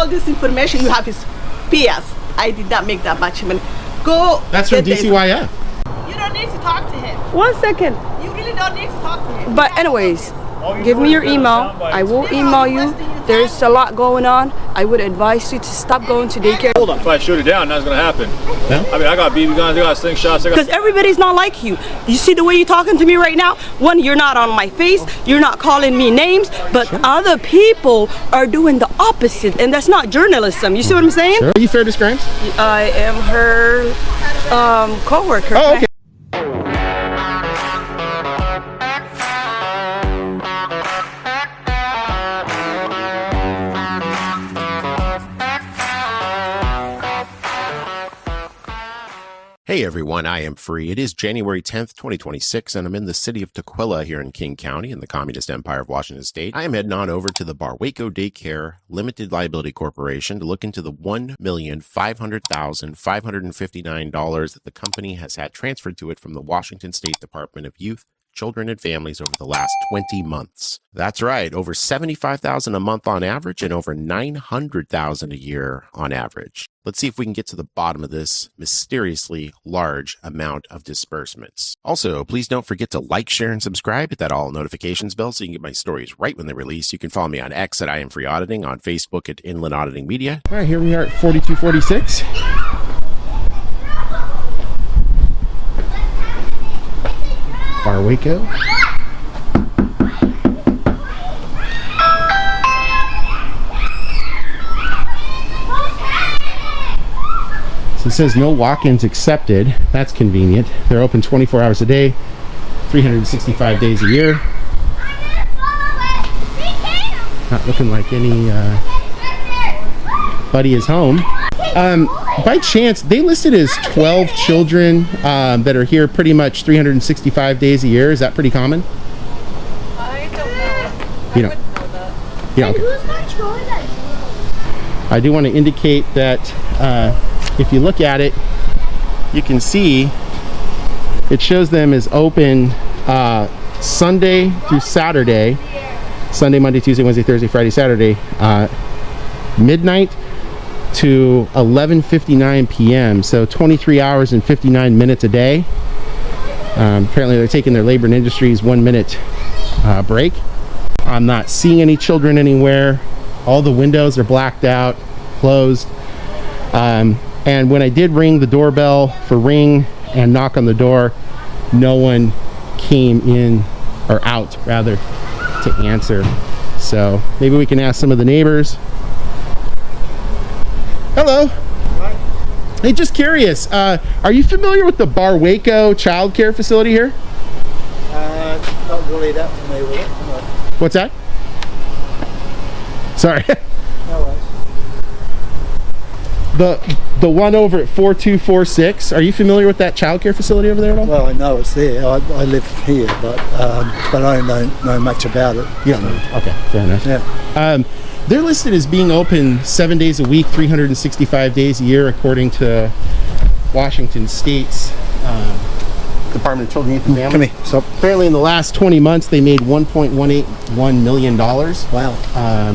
All this information you have is PS. I did not make that much money. Go. That's from DCYF. You don't need to talk to him. 1 second. You really don't need to talk to him. But anyways, give me your email. I will email you. There's a lot going on. I would advise you to stop going to daycare. Hold on. If I shoot it down, that's gonna happen. No? I mean, I got BB guns, I got slingshots. Because everybody's not like you. You see the way you're talking to me right now? One, you're not on my face. You're not calling me names. But other people are doing the opposite. And that's not journalism. You see what I'm saying? Sure. Are you Fair Crimes? I am her co-worker. Oh, okay. Hey everyone, I am Free. It is January 10th, 2026, and I'm in the city of Tukwila here in King County in the Communist Empire of Washington State. I am heading on over to the Barwaqo Daycare Limited Liability Corporation to look into the $1,500,559 that the company has had transferred to it from the Washington State Department of Youth, Children and Families over the last 20 months. That's right, over $75,000 a month on average and over $900,000 a year on average. Let's see if we can get to the bottom of this mysteriously large amount of disbursements. Also, please don't forget to like, share, and subscribe. Hit that all notifications bell so you can get my stories right when they release. You can follow me on X at I.A.M. Free Auditing, on Facebook at Inland Auditing Media. All right, here we are at 4246. Barwaqo. So it says no walk-ins accepted. That's convenient. They're open 24 hours a day, 365 days a year. Not looking like anybody is home. By chance, they listed as 12 children that are here pretty much 365 days a year. Is that pretty common? I don't know. You know, I wouldn't know that. Yeah, okay. I do want to indicate that if you look at it, you can see it shows them as open Sunday through Saturday. Sunday, Monday, Tuesday, Wednesday, Thursday, Friday, Saturday, midnight to 11:59 p.m. So 23 hours and 59 minutes a day. Apparently they're taking their labor and industries 1 minute break. I'm not seeing any children anywhere. All the windows are blacked out, closed. And when I did ring the doorbell for ring and knock on the door, no one came in, or out rather, to answer. So maybe we can ask some of the neighbors. Hello. Hi. Hey, just curious, are you familiar with the Barwaqo Childcare facility here? Not really that familiar with it. No. What's that? Sorry. No worries. The one over at 4246. Are you familiar with that childcare facility over there at all? Well, I know it's there. I live here, but I don't know much about it. You don't know. Okay, fair enough. Yeah. They're listed as being open 7 days a week, 365 days a year, according to Washington State's Department of Children, Youth, and Families. Come here. Stop. Apparently, in the last 20 months, they made $1.181 million. Wow.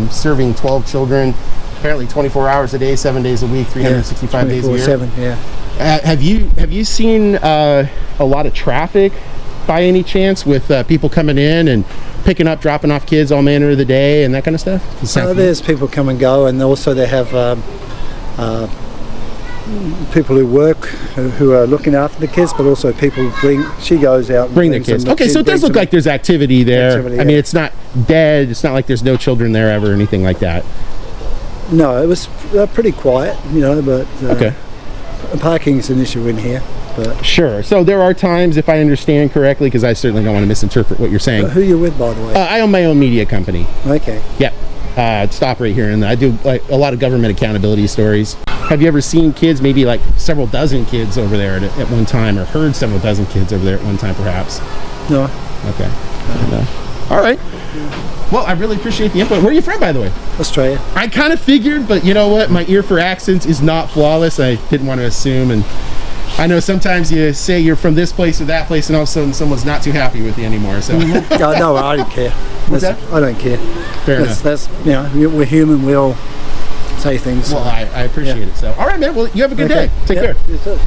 Serving 12 children, apparently 24 hours a day, 7 days a week, 365 days a year. 24/7, yeah. Have you seen a lot of traffic by any chance with people coming in and picking up, dropping off kids all manner of the day and that kind of stuff? There's people come and go, and also they have people who work who are looking after the kids, but also people she goes out and bring their kids. Okay, so it does look like there's activity there. I mean, it's not dead. It's not like there's no children there ever or anything like that. No, it was pretty quiet, but okay. Parking's an issue in here. But sure. So there are times, if I understand correctly, because I certainly don't want to misinterpret what you're saying. Who are you with, by the way? I own my own media company. Okay. Yeah. Stop right here, and I do a lot of government accountability stories. Have you ever seen kids, maybe like several dozen kids over there at one time, or heard several dozen kids over there at one time, perhaps? No. Okay. All right. Well, I really appreciate the input. Where are you from, by the way? Australia. I kind of figured, but you know what? My ear for accents is not flawless. I didn't want to assume, and I know sometimes you say you're from this place or that place, and all of a sudden someone's not too happy with you anymore. So. No, I don't care. What's that? I don't care. Fair enough. We're human. say things. Well, I appreciate it. So, all right, man. Well, you have a good day. Take care. You too.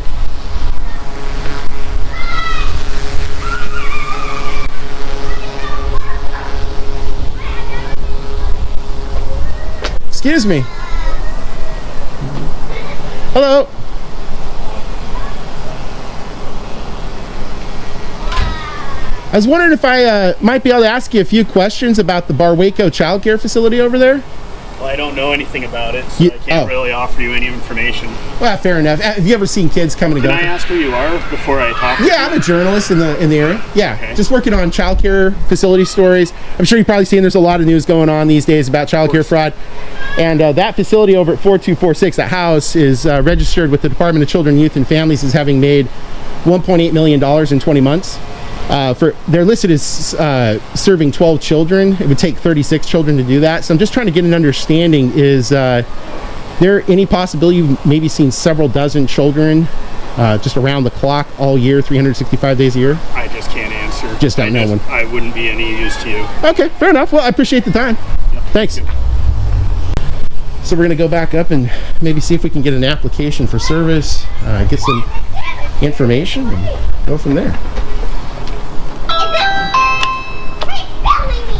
Excuse me. Hello. I was wondering if I might be able to ask you a few questions about the Barwaqo Childcare facility over there. Well, I don't know anything about it, so I can't really offer you any information. Well, fair enough. Have you ever seen kids coming and going? Can I ask who you are before I talk to you? Yeah, I'm a journalist in the area. Yeah, Okay. just working on childcare facility stories. I'm sure you've probably seen there's a lot of news going on these days about childcare fraud. And that facility over at 4246, that house, is registered with the Department of Children, Youth, and Families as having made $1.8 million in 20 months. They're listed as serving 12 children. It would take 36 children to do that. So I'm just trying to get an understanding. Is there any possibility you've maybe seen several dozen children just around the clock all year, 365 days a year? I just can't answer. Just don't know one. I wouldn't be any use to you. Okay, fair enough. Well, I appreciate the time. Yep. Thanks. So we're going to go back up and maybe see if we can get an application for service, get some information, and go from there.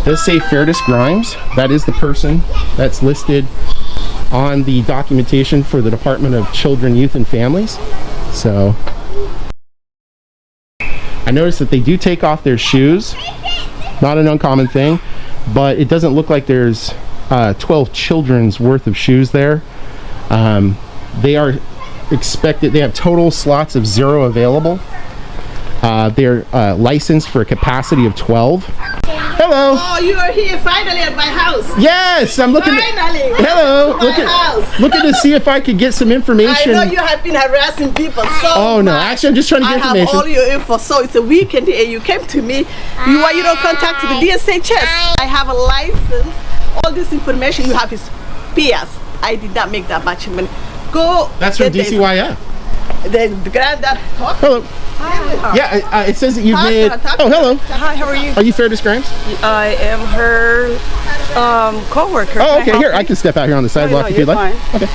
It does say Fairness Grimes. That is the person that's listed on the documentation for the Department of Children, Youth, and Families. So I noticed that they do take off their shoes. Not an uncommon thing, but it doesn't look like there's 12 children's worth of shoes there. They are expected, they have total slots of 0 available. They're licensed for a capacity of 12. Hello. Oh, you are here finally at my house. Yes, I'm looking. Finally. Hello. House. Looking to see if I could get some information. I know you have been harassing people so Oh no, much. actually I'm just trying to get I information. have all your info. So it's a weekend here. You came to me. Why you don't contact the DSHS? I have a license. All this information you have is PS. I did not make that much money. Go. That's from get the- DCYF. The granddad. Hello. Yeah, it says that you've made. Oh, hello. Hi, how are you? Are you Fairness Grimes? I am her co-worker. Oh, okay. Here, I can step out here on the sidewalk no, if you'd you're like. fine. Okay.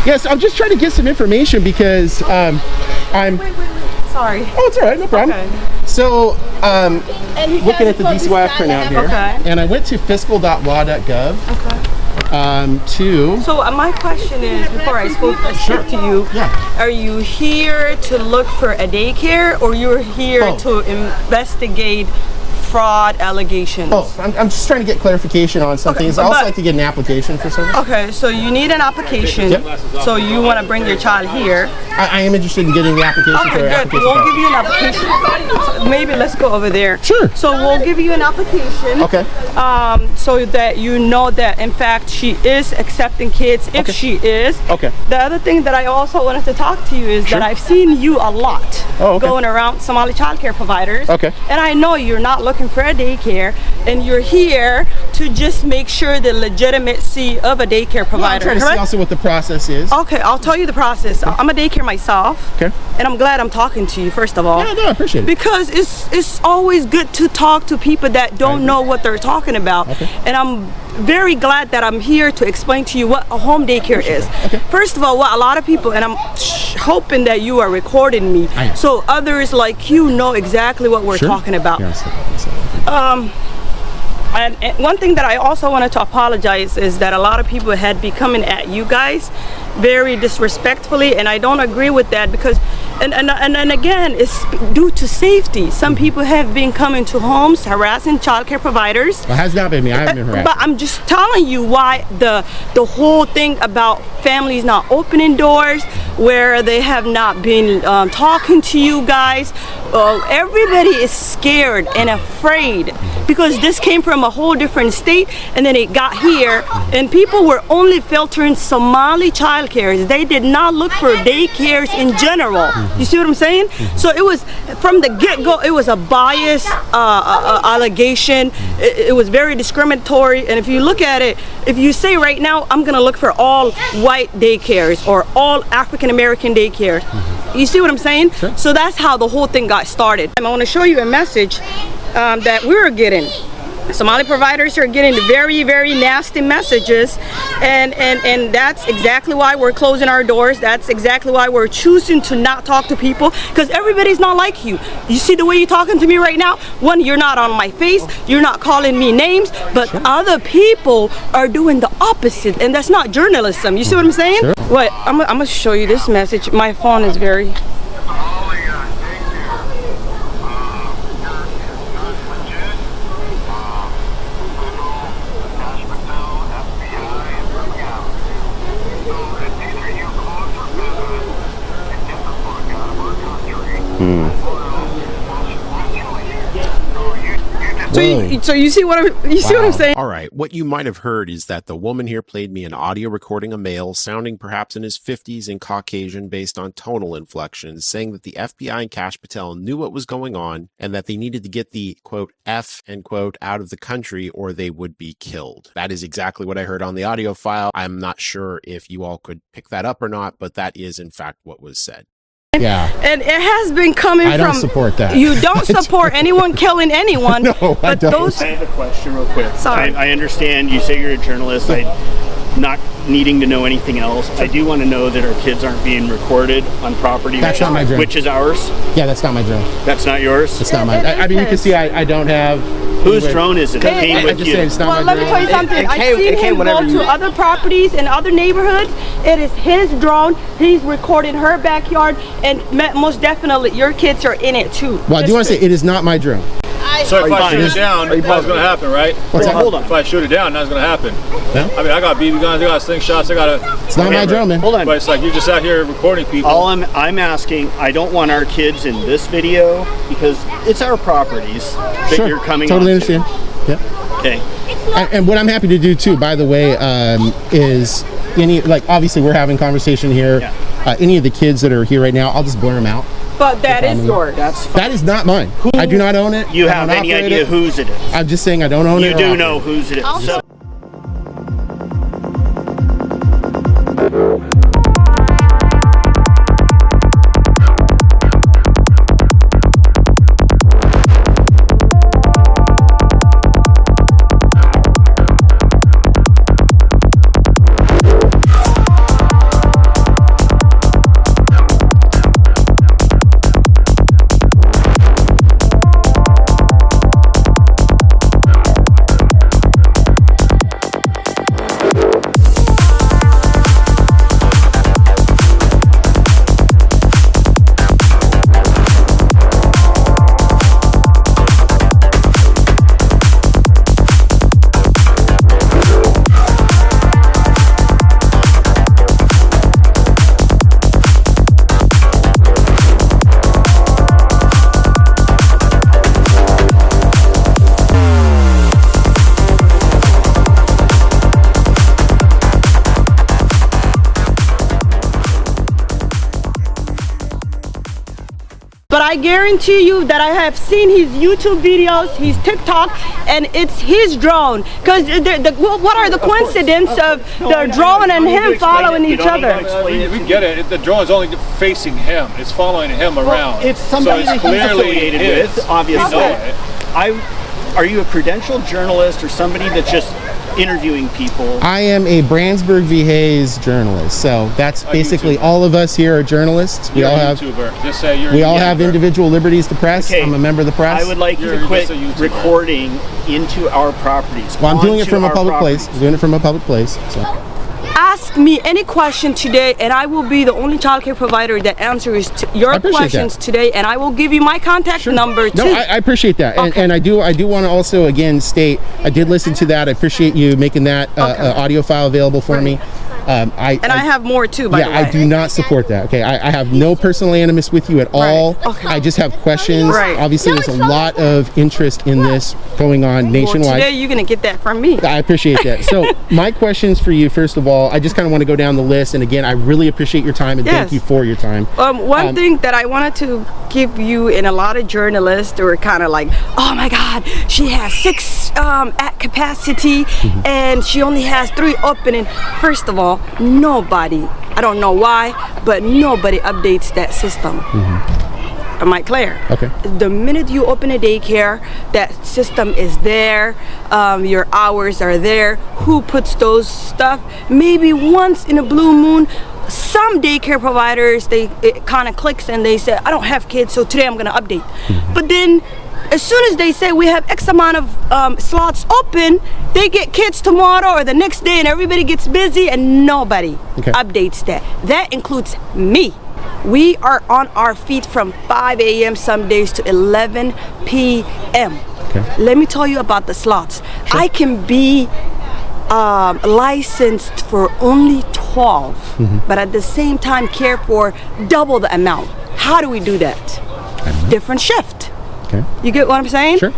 Yes, I'm just trying to get some information because I'm. Sorry. Oh, it's all right. No problem. Okay. So, looking at the DCYF printout here, Okay. and I went to fiscal.law.gov. Okay. To. So my question is, before I spoke to you, Yeah. are you here to look for a daycare, or you're here Both. to investigate fraud allegations? Oh, I'm just trying to get clarification on something. Okay, I'd also but- like to get an application for service. Okay, so you need an application. Yep. So you want to bring your child here. I am interested in getting the application for Okay, an good. application. We'll give you an application. So maybe let's go over there. Sure. So we'll give you an application. Okay. So that you know that in fact she is accepting kids. If Okay. she is. Okay. The other thing that I also wanted to talk to you is Sure. that I've seen you a lot Oh, okay. going around Somali childcare providers. Okay. And I know you're not looking for a daycare, and you're here to just make sure the legitimacy of a daycare I'm provider. trying to see correct? also what the process is. Okay, I'll tell you the process. I'm a daycare myself. Okay. And I'm glad I'm talking to you, first of all. Yeah, no, I appreciate it. Because it's always good to talk to people that don't know what they're talking about. Okay. And I'm very glad that I'm here to explain to you what a home daycare is. Okay. First of all, what a lot of people, and I'm hoping that you are recording me, I am. so others like you know exactly what we're Sure. talking about. Yeah, I'll step on this side. And one thing that I also wanted to apologize is that a lot of people had been coming at you guys very disrespectfully, and I don't agree with that because, and again, it's due to safety. Some people have been coming to homes harassing childcare providers. Well, it has not been me. I haven't been harassed. But I'm just telling you why the whole thing about families not opening doors, where they have not been talking to you guys. Everybody is scared and afraid because this came from a whole different state, and then it got here, and people were only filtering Somali childcares. They did not look for daycares in general. You see what I'm saying? So it was from the get-go. It was a bias allegation. It was very discriminatory. And if you look at it, if you say right now, I'm gonna look for all white daycares or all African American daycares. You see what I'm saying? Sure. So that's how the whole thing got started. I want to show you a message that we were getting. Somali providers are getting very, very nasty messages, and that's exactly why we're closing our doors. That's exactly why we're choosing to not talk to people, because everybody's not like you. You see the way you're talking to me right now? One, you're not on my face, you're not calling me names, but other people are doing the opposite, and that's not journalism. You see what I'm saying? Sure. Wait, I'm gonna show you this message. My phone is very... So you see what I'm saying? All right. What you might have heard is that the woman here played me an audio recording of a male sounding perhaps in his 50s and Caucasian based on tonal inflections, saying that the FBI and Kash Patel knew what was going on and that they needed to get the, quote, F, end quote, out of the country or they would be killed. That is exactly what I heard on the audio file. I'm not sure if you all could pick that up or not, but that is, in fact, what was said. Yeah. And it has been coming from... I don't support that. You don't support anyone killing anyone. No, I but don't. I have a question real quick. Sorry. I understand you say you're a journalist. Not needing to know anything else. I do want to know that our kids aren't being recorded on property. That's not my drone. Which is ours. Yeah, that's not my drone. That's not yours? It's not mine. I mean, you can see I don't have... Whose drone is it? It came I with just you. said it's not Well, my let me drone. tell you something. It I've came seen him whenever go you- to other properties in other neighborhoods. It is his drone. He's recording her backyard, and most definitely your kids are in it too. Well, I do want to say it is not my drone. So if I shoot it down, that's going to happen, right? What's that? Hold on. If I shoot it down, that's going to happen. No? I mean, I got BB guns, I got slingshots, I got a... It's not my drone, man. Hold on. But it's like you're just out here recording people. All I'm asking, I don't want our kids in this video because it's our properties that Sure. you're coming Totally onto. understand. Yeah. Okay. And what I'm happy to do too, by the way, is obviously we're having conversation here. Yeah. Any of the kids that are here right now, I'll just blur them out. But that is yours. That's fine. That is not mine. I do not own it. You I have don't any operate idea it. whose it is? I'm just saying I don't own it. You or do operate know it. whose it is. So, But I guarantee you that I have seen his YouTube videos, his TikTok, and it's his drone. Because what are the coincidence of the drone and him following each other? We get it. The drone is only facing him. It's following him around. it's somebody so it's that he's clearly affiliated his. with, obviously. We know it. Are you a credentialed journalist or somebody that's just interviewing people? I am a Brandsburg v. Hayes journalist, so that's basically YouTuber. all of us here are journalists. We You're all a have YouTuber. Just say you're we a all have YouTuber. individual liberties to press. Okay. I'm a member of the press. I would like you You're to quit just a YouTuber. recording into our properties. Well, I'm doing it onto from a our public place. properties. I'm doing it from a public place. So. Ask me any question today, and I will be the only childcare provider that answers your appreciate questions that. today, and I will give you my contact number too. No, I appreciate that, Okay. and I do want to also again state I did listen to that. I appreciate you making that audio file available for me. I have more too, by the way. I do not support that. Okay, I have no personal animus with you at all. Okay. I just have questions. Right. Obviously, there's a lot of interest in this going on Well, nationwide. today you're gonna get that from me. I appreciate that. So my questions for you, first of all, I just kind of want to go down the list. And again, I really appreciate your time and thank Yes. you for your time. One thing that I wanted to give you, and a lot of journalists were kind of like, oh my God, she has 6 at capacity and she only has 3 opening. First of all, nobody, I don't know why, but nobody updates that system. Am I clear? Okay. The minute you open a daycare, that system is there. Your hours are there. Who puts those stuff? Maybe once in a blue moon, some daycare providers, it kind of clicks and they say, I don't have kids, so today I'm going to update. But then as soon as they say we have X amount of slots open, they get kids tomorrow or the next day, and everybody gets busy and nobody updates that. That includes me. We are on our feet from 5 a.m. some days to 11 p.m. Okay. Let me tell you about the slots. Sure. I can be licensed for only 12, but at the same time care for double the amount. How do we do that? Different shift. Okay. You get what I'm saying? Sure.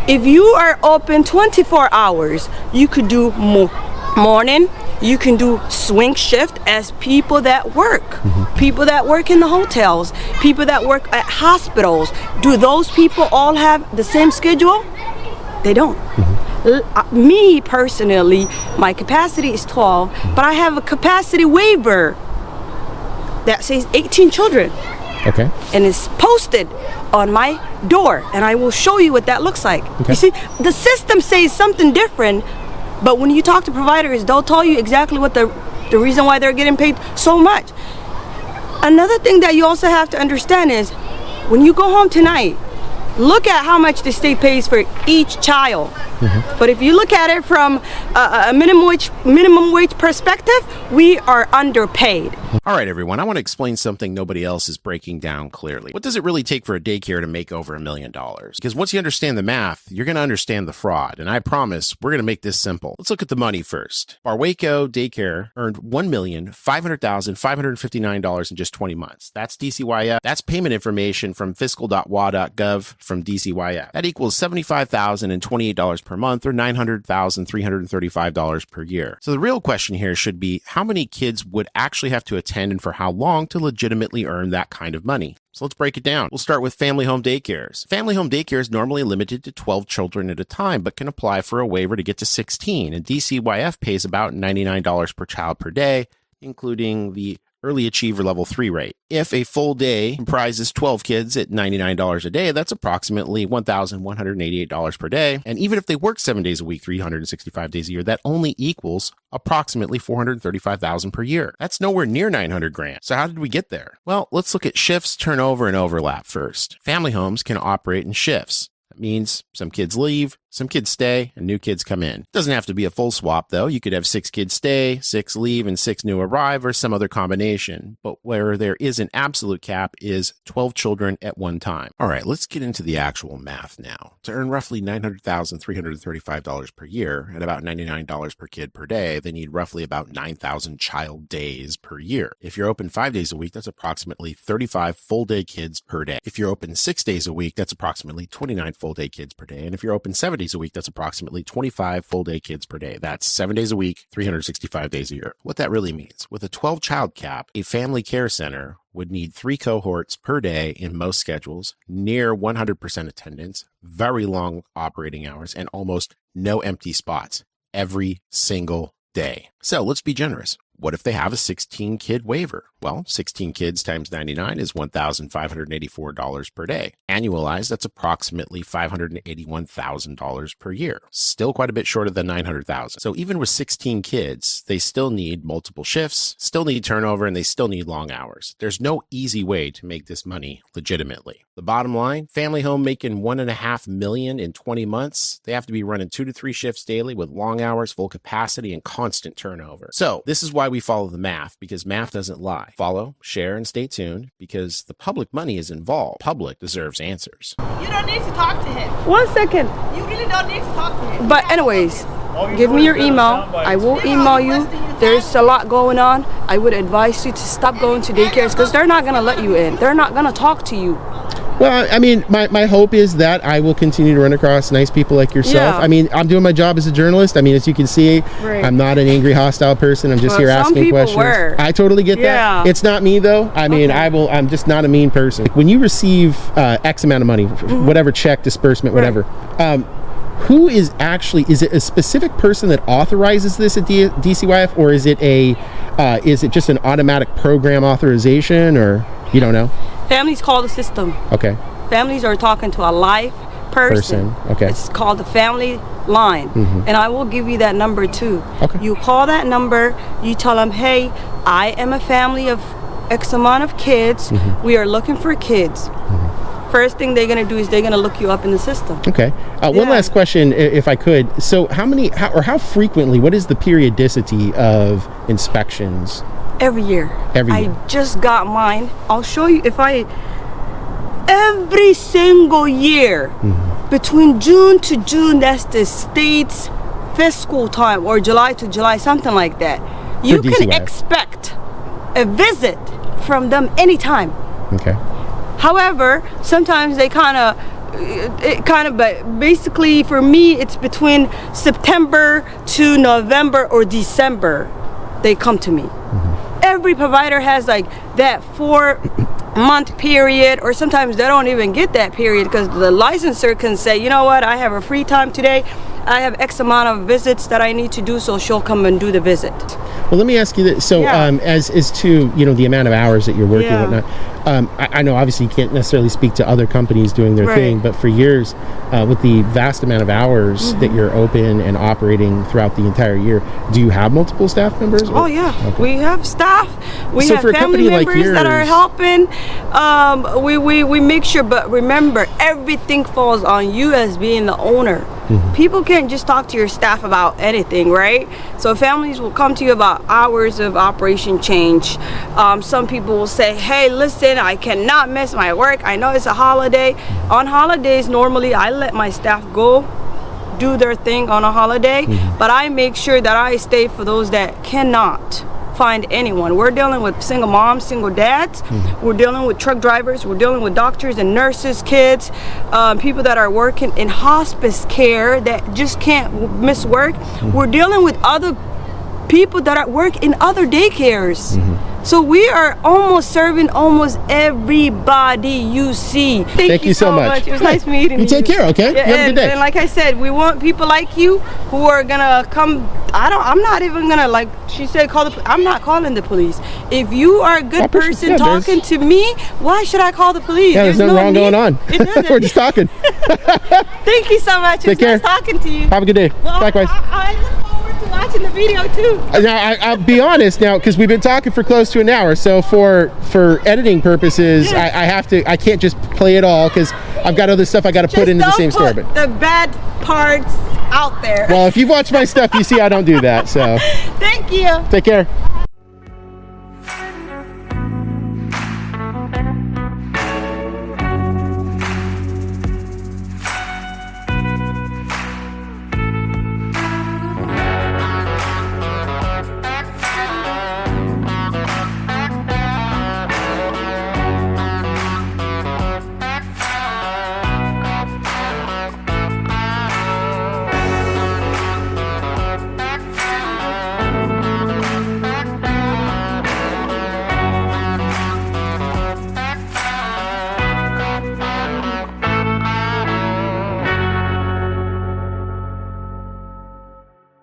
If you are open 24 hours, you could do morning, you can do swing shift as people that work. People that work in the hotels, people that work at hospitals. Do those people all have the same schedule? They don't. Me personally, my capacity is 12, but I have a capacity waiver that says 18 children. Okay. And it's posted on my door, and I will show you what that looks like. Okay. You see, the system says something different, but when you talk to providers, they'll tell you exactly what the reason why they're getting paid so much. Another thing that you also have to understand is when you go home tonight, look at how much the state pays for each child. But if you look at it from a minimum wage perspective, we are underpaid. All right, everyone, I want to explain something nobody else is breaking down clearly. What does it really take for a daycare to make over $1 million? Because once you understand the math, you're going to understand the fraud. And I promise we're going to make this simple. Let's look at the money first. Barwaqo Daycare earned $1,500,559 in just 20 months. That's DCYF. That's payment information from fiscal.wa.gov from DCYF. That equals $75,028 per month, or $900,335 per year. So the real question here should be, how many kids would actually have to attend and for how long to legitimately earn that kind of money? So let's break it down. We'll start with family home daycares. Family home daycare is normally limited to 12 children at a time, but can apply for a waiver to get to 16. And DCYF pays about $99 per child per day, including the early achiever level 3 rate. If a full day comprises 12 kids at $99 a day, that's approximately $1,188 per day. And even if they work 7 days a week, 365 days a year, that only equals approximately $435,000 per year. That's nowhere near $900,000. So how did we get there? Well, let's look at shifts, turnover, and overlap first. Family homes can operate in shifts. That means some kids leave, some kids stay, and new kids come in. Doesn't have to be a full swap, though. You could have 6 kids stay, 6 leave, and 6 new arrive, or some other combination. But where there is an absolute cap is 12 children at one time. All right, let's get into the actual math now. To earn roughly $900,335 per year at about $99 per kid per day, they need roughly about 9,000 child days per year. If you're open 5 days a week, that's approximately 35 full-day kids per day. If you're open 6 days a week, that's approximately 29 full-day kids per day. And if you're open 7 days a week, that's approximately 25 full-day kids per day. That's 7 days a week, 365 days a year. What that really means, with a 12-child cap, a family care center would need 3 cohorts per day in most schedules, near 100% attendance, very long operating hours, and almost no empty spots every single day. So let's be generous. What if they have a 16-kid waiver? Well, 16 kids times 99 is $1,584 per day. Annualized, that's approximately $581,000 per year. Still quite a bit short of the $900,000. So even with 16 kids, they still need multiple shifts, still need turnover, and they still need long hours. There's no easy way to make this money legitimately. The bottom line, family home making $1.5 million in 20 months. They have to be running 2 to 3 shifts daily with long hours, full capacity, and constant turnover. So this is why we follow the math, because math doesn't lie. Follow, share, and stay tuned, because the public money is involved. Public deserves answers. You don't need to talk to him. 1 second. You really don't need to talk to him. But anyways, give me your email. I will email you. There's a lot going on. I would advise you to stop going to daycares because they're not going to let you in. They're not going to talk to you. Well, I mean, my hope is that I will continue to run across nice people like yourself. Yeah. I mean, I'm doing my job as a journalist. I mean, as you can see, Right. I'm not an angry, hostile person. I'm just here asking questions. Were. I totally get Yeah. that. It's not me, though. I mean, I'm just not a mean person. When you receive X amount of money, whatever check, disbursement, whatever, who is it a specific person that authorizes this at DCYF, or is it just an automatic program authorization, or you don't know? Families call the system. Okay. Families are talking to a live person. Okay. It's called the family line. And I will give you that number too. Okay. You call that number, you tell them, hey, I am a family of X amount of kids. We are looking for kids. First thing they're gonna do is they're gonna look you up in the system. Okay. One last question, if I could. So how frequently, what is the periodicity of inspections? Every year. Every year. I just got mine. I'll show you every single year, between June to June, that's the state's fiscal time, or July to July, something like that. You can expect a visit from them anytime. Okay. However, sometimes they but basically for me, it's between September to November or December, they come to me. Every provider has like that 4-month period, or sometimes they don't even get that period because the licensor can say, you know what, I have a free time today. I have X amount of visits that I need to do, so she'll come and do the visit. Well, let me ask you this. So, as to the amount of hours that you're working, and whatnot. I know obviously you can't necessarily speak to other companies doing their thing, but for years, with the vast amount of hours that you're open and operating throughout the entire year, do you have multiple staff members? Oh yeah, we have staff. We So have for a family company like members that are yours- helping. We make sure, but remember, everything falls on you as being the owner. People can't just talk to your staff about anything, right? So families will come to you about hours of operation change. Some people will say, hey, listen, I cannot miss my work. I know it's a holiday. On holidays, normally I let my staff go do their thing on a holiday, but I make sure that I stay for those that cannot find anyone. We're dealing with single moms, single dads. We're dealing with truck drivers. We're dealing with doctors and nurses, kids, people that are working in hospice care that just can't miss work. We're dealing with other people that work in other daycares. So we are almost serving almost everybody you see. Thank you so much. It was nice meeting you. You take care, okay? Yeah, you have a good day. And like I said, we want people like you who are gonna come. I'm not even gonna, like she said, I'm not calling the police. If you are a good person talking to me, why should I call the police? Yeah, there's nothing wrong going on. It doesn't. We're just talking. Thank you so much. Take care. Nice talking to you. Have a good day. Well, Likewise. I look forward to watching the video too. Now, I'll be honest now, because we've been talking for close to an hour. So for editing purposes, I can't just play it all because I've got other stuff I got to put into the same story. But the bad parts out there. Well, if you've watched my stuff, you see I don't do that. So thank you. Take care.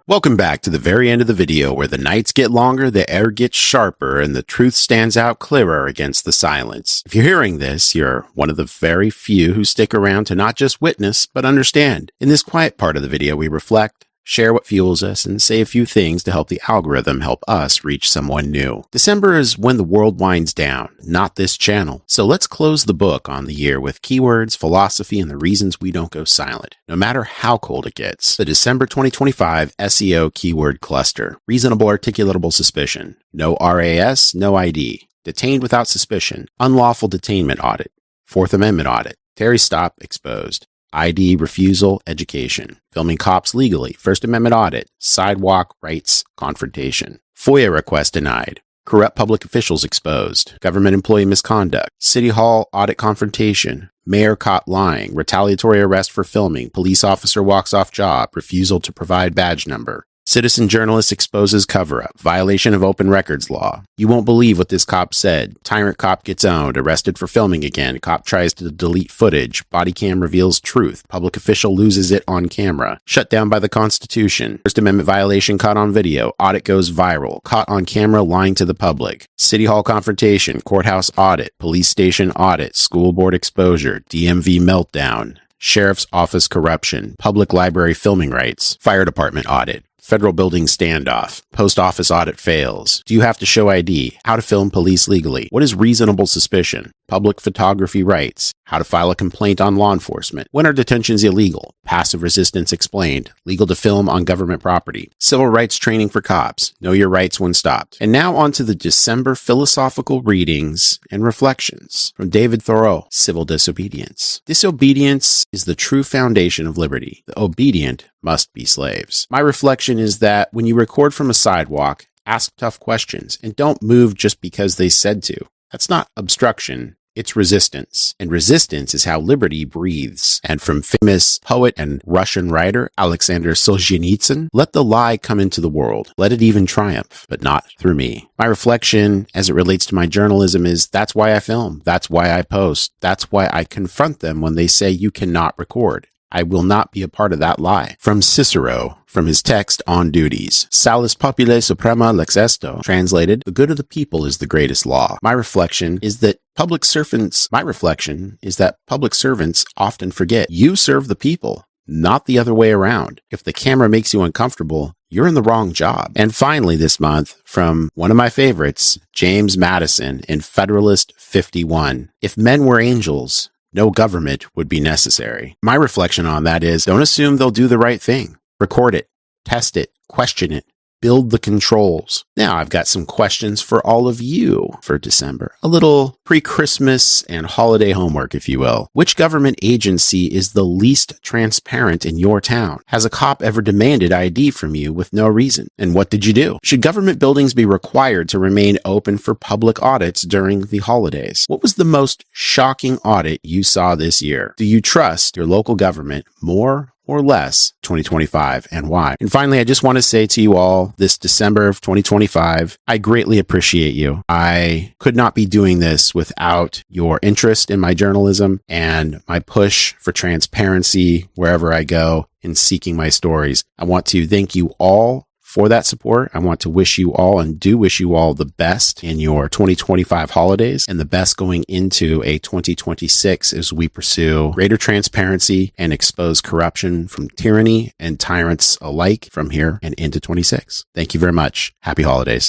Welcome back to the very end of the video where the nights get longer, the air gets sharper, and the truth stands out clearer against the silence. If you're hearing this, you're one of the very few who stick around to not just witness, but understand. In this quiet part of the video, we reflect, share what fuels us, and say a few things to help the algorithm help us reach someone new. December is when the world winds down, not this channel. So let's close the book on the year with keywords, philosophy, and the reasons we don't go silent, no matter how cold it gets. The December 2025 SEO keyword cluster. Reasonable articulatable suspicion. No RAS, no ID. Detained without suspicion. Unlawful detainment audit. Fourth Amendment audit. Terry stop exposed. ID refusal, education, filming cops legally, First Amendment audit, sidewalk rights, confrontation, FOIA request denied, corrupt public officials exposed, government employee misconduct, City Hall audit confrontation, mayor caught lying, retaliatory arrest for filming, police officer walks off job, refusal to provide badge number, Citizen journalist exposes cover-up. Violation of open records law. You won't believe what this cop said. Tyrant cop gets owned. Arrested for filming again. Cop tries to delete footage. Body cam reveals truth. Public official loses it on camera. Shut down by the Constitution. First Amendment violation caught on video. Audit goes viral. Caught on camera lying to the public. City Hall confrontation. Courthouse audit. Police station audit. School board exposure. DMV meltdown. Sheriff's office corruption. Public library filming rights. Fire department audit. Federal building standoff. Post office audit fails. Do you have to show ID? How to film police legally. What is reasonable suspicion? Public photography rights. How to file a complaint on law enforcement. When are detentions illegal? Passive resistance explained. Legal to film on government property. Civil rights training for cops. Know your rights when stopped. And now on to the December philosophical readings and reflections from David Thoreau. Civil disobedience. Disobedience is the true foundation of liberty. The obedient must be slaves. My reflection is that when you record from a sidewalk, ask tough questions and don't move just because they said to. That's not obstruction. It's resistance. And resistance is how liberty breathes. And from famous poet and Russian writer Alexander Solzhenitsyn, let the lie come into the world. Let it even triumph, but not through me. My reflection as it relates to my journalism is that's why I film. That's why I post. That's why I confront them when they say you cannot record. I will not be a part of that lie. From Cicero, from his text On Duties. Salus populi suprema lex esto. Translated, the good of the people is the greatest law. My reflection is that public servants often forget you serve the people, not the other way around. If the camera makes you uncomfortable, you're in the wrong job. And finally this month, from one of my favorites, James Madison in Federalist 51. If men were angels, no government would be necessary. My reflection on that is don't assume they'll do the right thing. Record it, test it, question it, build the controls. Now I've got some questions for all of you for December. A little pre-Christmas and holiday homework, if you will. Which government agency is the least transparent in your town? Has a cop ever demanded ID from you with no reason? And what did you do? Should government buildings be required to remain open for public audits during the holidays? What was the most shocking audit you saw this year? Do you trust your local government more or less 2025 and why? And finally, I just want to say to you all this December of 2025, I greatly appreciate you. I could not be doing this without your interest in my journalism and my push for transparency wherever I go in seeking my stories. I want to thank you all for that support. I want to wish you all and do wish you all the best in your 2025 holidays and the best going into a 2026 as we pursue greater transparency and expose corruption from tyranny and tyrants alike from here and into 26. Thank you very much. Happy holidays.